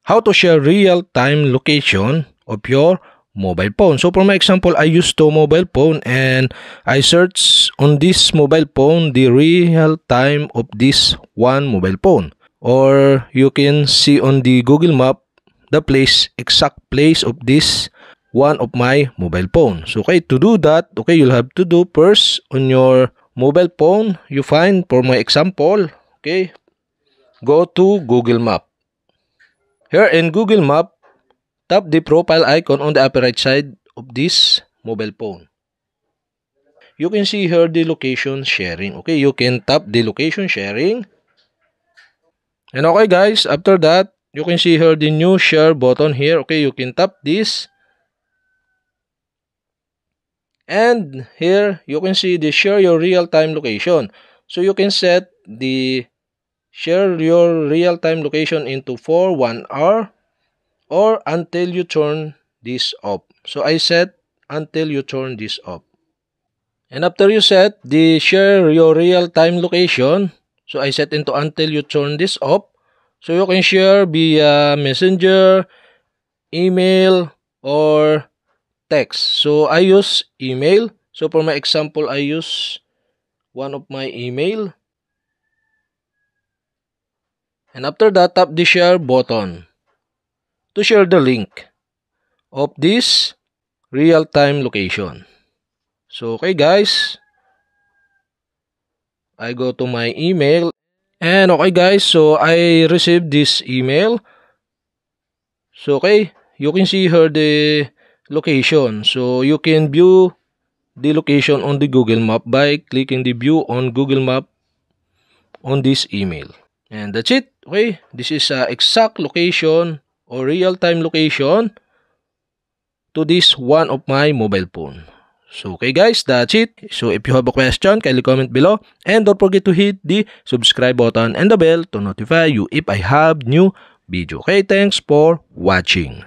how to share real-time location of your mobile phone. So for my example, I use two mobile phone and I search on this mobile phone the real time of this one mobile phone. Or you can see on the Google Map the exact place of this one of my mobile phone. So okay, to do that, okay, you'll have to do first on your mobile phone, you find, for my example, okay, go to Google Map. Here in Google Map, tap the profile icon on the upper right side of this mobile phone. You can see here the location sharing. Okay, you can tap the location sharing. And okay guys, after that, you can see here the new share button here. Okay, you can tap this. And here, you can see the share your real-time location. So you can set the share your real-time location into 1 hour or until you turn this off. So I set until you turn this off. And after you set the share your real-time location, so I set into until you turn this off. So you can share via messenger, email, or text. So I use email. So for my example, I use one of my email. And after that, tap the share button to share the link of this real-time location. So okay guys, I go to my email. And okay guys, so I received this email. So okay, you can see here the location. So you can view the location on the Google Map by clicking the view on Google Map on this email. And that's it. Okay, this is exact location or real-time location to this one of my mobile phone. So okay guys, that's it. So if you have a question, kindly comment below. And don't forget to hit the subscribe button and the bell to notify you if I have new video. Okay, thanks for watching.